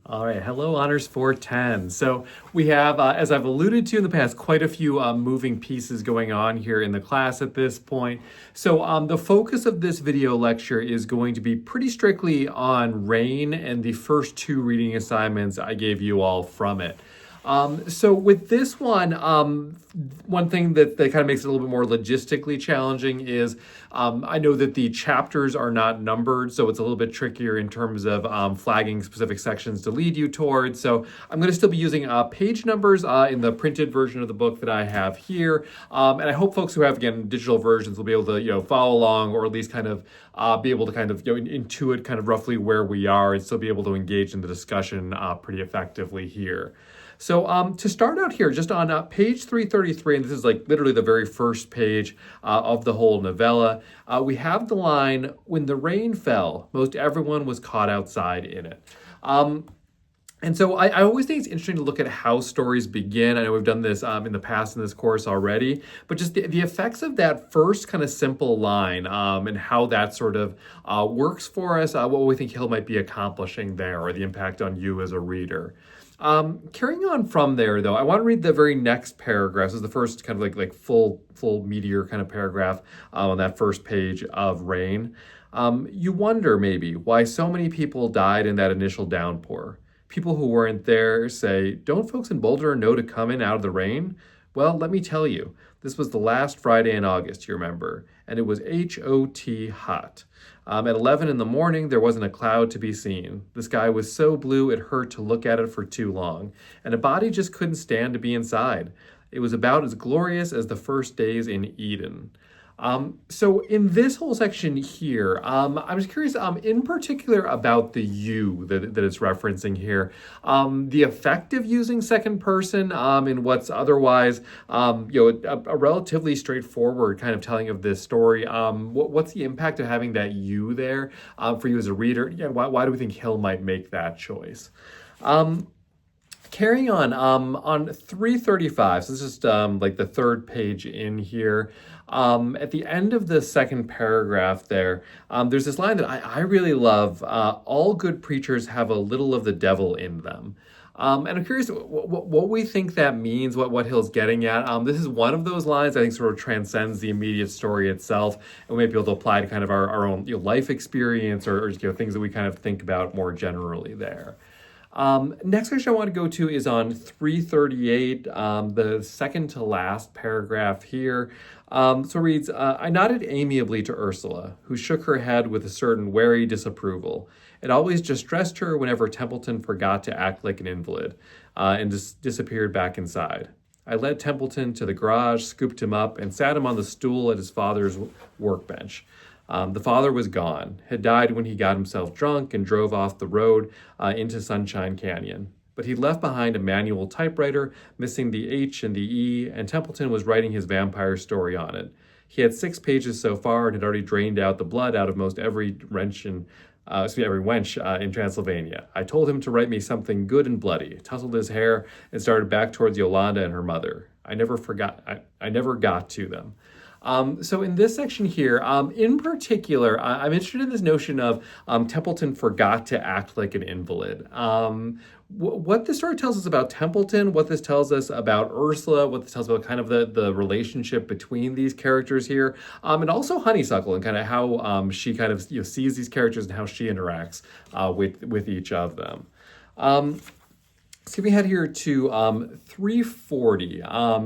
All right, hello, Honors 410. So we have, as I've alluded to in the past, quite a few moving pieces going on here in the class at this point. So the focus of this video lecture is going to be pretty strictly on RAIN and the first two reading assignments I gave you all from it. So with this one thing that kind of makes it a little bit more logistically challenging is I know that the chapters are not numbered, so it's a little bit trickier in terms of flagging specific sections to lead you towards. So I'm going to still be using page numbers in the printed version of the book that I have here, and I hope folks who have again digital versions will be able to follow along, or at least kind of be able to kind of intuit kind of roughly where we are and still be able to engage in the discussion pretty effectively here. So to start out here, just on page 333, and this is like literally the very first page of the whole novella, we have the line, "When the rain fell, most everyone was caught outside in it." And so I always think it's interesting to look at how stories begin. I know we've done this in the past in this course already, but just the effects of that first kind of simple line and how that sort of works for us, what we think Hill might be accomplishing there, or the impact on you as a reader. Carrying on from there, though, I want to read the very next paragraph. This is the first kind of like full meteor kind of paragraph on that first page of Rain. You wonder maybe why so many people died in that initial downpour. People who weren't there say, "Don't folks in Boulder know to come in out of the rain?" Well, let me tell you, this was the last Friday in August, you remember, and it was HOT hot. At 11 in the morning, there wasn't a cloud to be seen. The sky was so blue it hurt to look at it for too long, and a body just couldn't stand to be inside. It was about as glorious as the first days in Eden. So in this whole section here, I'm just curious, in particular about the you that it's referencing here, the effect of using second person in what's otherwise, a relatively straightforward kind of telling of this story. What's the impact of having that you there for you as a reader? Yeah, why do we think Hill might make that choice? Carrying on 335, so this is like the third page in here. At the end of the second paragraph there, there's this line that I really love. All good preachers have a little of the devil in them. And I'm curious what we think that means, what Hill's getting at. This is one of those lines I think sort of transcends the immediate story itself, and we might be able to apply to kind of our own life experience or things that we kind of think about more generally there. Next section I want to go to is on 338, the second to last paragraph here. So it reads, I nodded amiably to Ursula, who shook her head with a certain wary disapproval. It always distressed her whenever Templeton forgot to act like an invalid and disappeared back inside. I led Templeton to the garage, scooped him up, and sat him on the stool at his father's workbench. The father was gone, had died when he got himself drunk and drove off the road into Sunshine Canyon. But he'd left behind a manual typewriter, missing the H and the E, and Templeton was writing his vampire story on it. He had 6 pages so far and had already drained out the blood out of most every wench in Transylvania. I told him to write me something good and bloody, tousled his hair, and started back towards Yolanda and her mother. I never got to them. So in this section here, in particular, I'm interested in this notion of Templeton forgot to act like an invalid. What this story tells us about Templeton, what this tells us about Ursula, what this tells us about kind of the relationship between these characters here, and also Honeysuckle and kind of how she kind of sees these characters and how she interacts with each of them. Skipping ahead here to 340.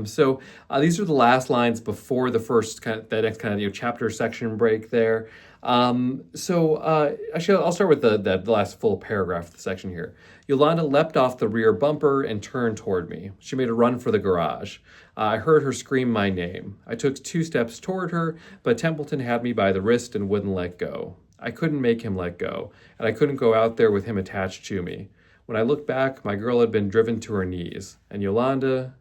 So these are the last lines before the first that next kind of chapter section break there. Actually, I'll start with the last full paragraph of the section here. Yolanda leapt off the rear bumper and turned toward me. She made a run for the garage. I heard her scream my name. I took 2 steps toward her, but Templeton had me by the wrist and wouldn't let go. I couldn't make him let go, and I couldn't go out there with him attached to me. When I looked back, my girl had been driven to her knees. And Yolanda.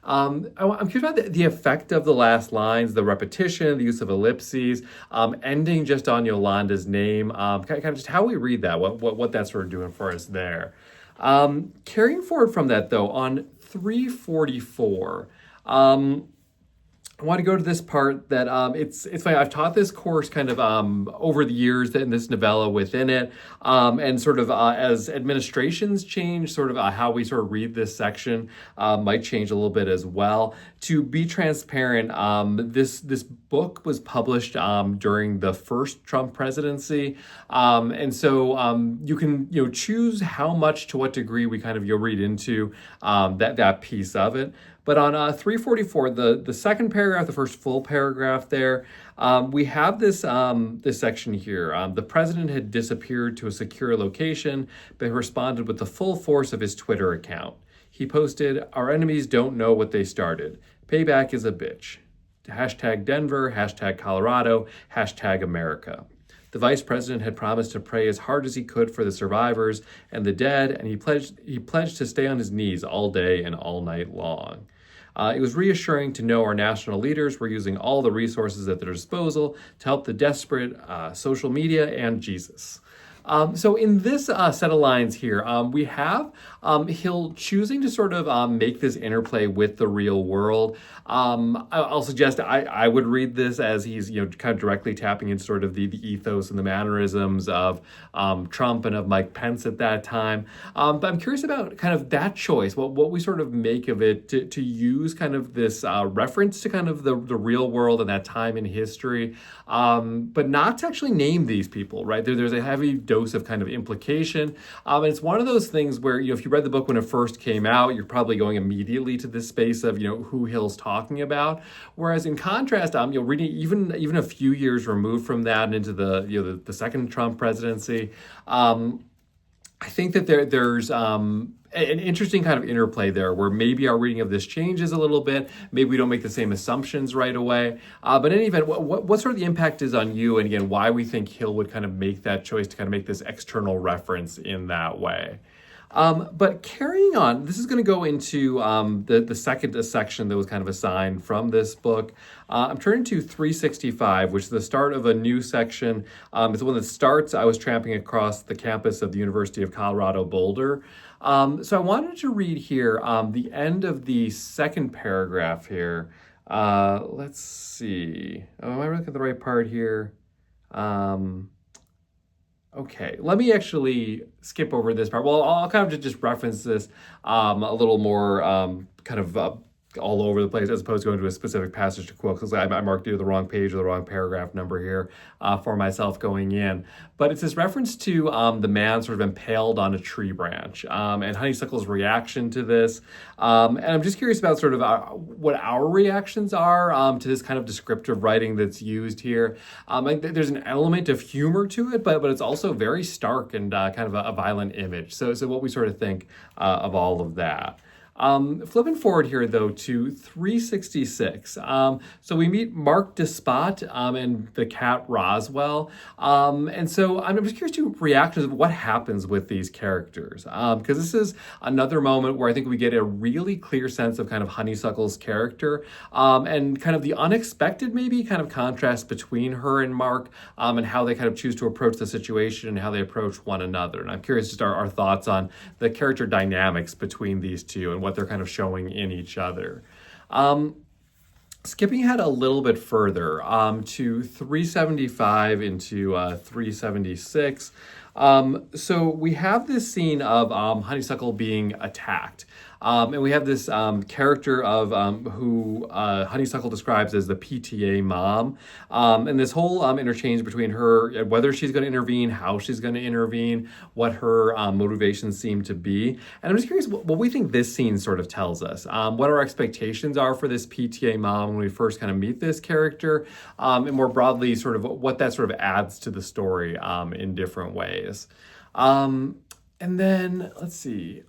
I'm curious about the effect of the last lines, the repetition, the use of ellipses, ending just on Yolanda's name, kind of just how we read that, what that's sort of doing for us there. Carrying forward from that, though, on 344, I want to go to this part that it's funny. I've taught this course kind of over the years in this novella within it, and sort of as administrations change, sort of how we sort of read this section might change a little bit as well. To be transparent, this book was published during the first Trump presidency, and so you can choose how much to what degree we kind of read into that piece of it. But on 344, the second paragraph, the first full paragraph there, we have this section here. The president had disappeared to a secure location, but responded with the full force of his Twitter account. He posted, "Our enemies don't know what they started. Payback is a bitch. Hashtag Denver, hashtag Colorado, hashtag America." The vice president had promised to pray as hard as he could for the survivors and the dead, and he pledged to stay on his knees all day and all night long. It was reassuring to know our national leaders were using all the resources at their disposal to help the desperate, social media, and Jesus. So in this set of lines here, we have Hill choosing to sort of make this interplay with the real world. I'll suggest I would read this as he's kind of directly tapping into sort of the ethos and the mannerisms of Trump and of Mike Pence at that time. But I'm curious about kind of that choice, what we sort of make of it to use kind of this reference to kind of the real world and that time in history, but not to actually name these people, right? There's a heavy dose of kind of implication. And it's one of those things where, if you read the book when it first came out, you're probably going immediately to this space of, who Hill's talking about. Whereas in contrast, reading even a few years removed from that and into the second Trump presidency, I think that there's an interesting kind of interplay there where maybe our reading of this changes a little bit. Maybe we don't make the same assumptions right away. But in any event, what sort of the impact is on you, and again, why we think Hill would kind of make that choice to kind of make this external reference in that way. But carrying on, this is going to go into the second section that was kind of assigned from this book. I'm turning to 365, which is the start of a new section. It's the one that starts, "I was tramping across the campus of the University of Colorado Boulder." So I wanted to read here the end of the second paragraph here. Let's see. Oh, am I looking at the right part here? Okay, let me actually skip over this part. Well, I'll kind of just reference this a little more kind of all over the place as opposed to going to a specific passage to quote, because I marked either the wrong page or the wrong paragraph number here for myself going in. But it's this reference to the man sort of impaled on a tree branch and Honeysuckle's reaction to this. And I'm just curious about sort of what our reactions are to this kind of descriptive writing that's used here. There's an element of humor to it, but it's also very stark and kind of a violent image. So what we sort of think of all of that. Flipping forward here, though, to 366. So we meet Mark Despot and the cat Roswell. And so I'm just curious to reactions of what happens with these characters. Because this is another moment where I think we get a really clear sense of kind of Honeysuckle's character and kind of the unexpected, maybe, kind of contrast between her and Mark and how they kind of choose to approach the situation and how they approach one another. And I'm curious just our thoughts on the character dynamics between these two and what they're kind of showing in each other. Skipping ahead a little bit further to 375 into 376. So we have this scene of Honeysuckle being attacked. And we have this character of who Honeysuckle describes as the PTA mom. And this whole interchange between her, whether she's going to intervene, how she's going to intervene, what her motivations seem to be. And I'm just curious what we think this scene sort of tells us. What our expectations are for this PTA mom when we first kind of meet this character. And more broadly, sort of what that sort of adds to the story in different ways. And then, let's see.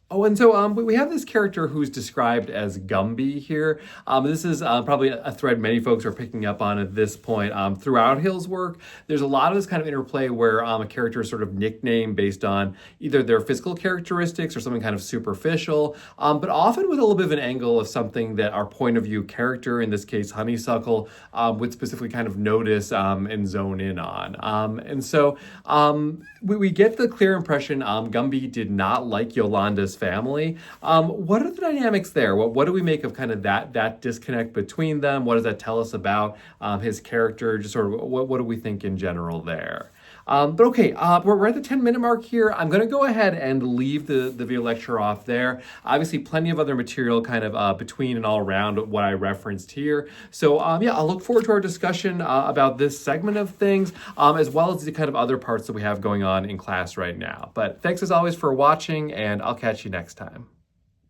And so we have this character who's described as Gumby here. This is probably a thread many folks are picking up on at this point. Throughout Hill's work, there's a lot of this kind of interplay where a character is sort of nicknamed based on either their physical characteristics or something kind of superficial, but often with a little bit of an angle of something that our point of view character, in this case Honeysuckle, would specifically kind of notice and zone in on. And so we get the clear impression Gumby did not like Yolanda's family. What are the dynamics there? What do we make of kind of that disconnect between them? What does that tell us about his character? Just sort of what do we think in general there? But okay, we're at the 10-minute mark here. I'm going to go ahead and leave the video lecture off there. Obviously, plenty of other material kind of between and all around what I referenced here. So yeah, I'll look forward to our discussion about this segment of things, as well as the kind of other parts that we have going on in class right now. But thanks as always for watching, and I'll catch you next time.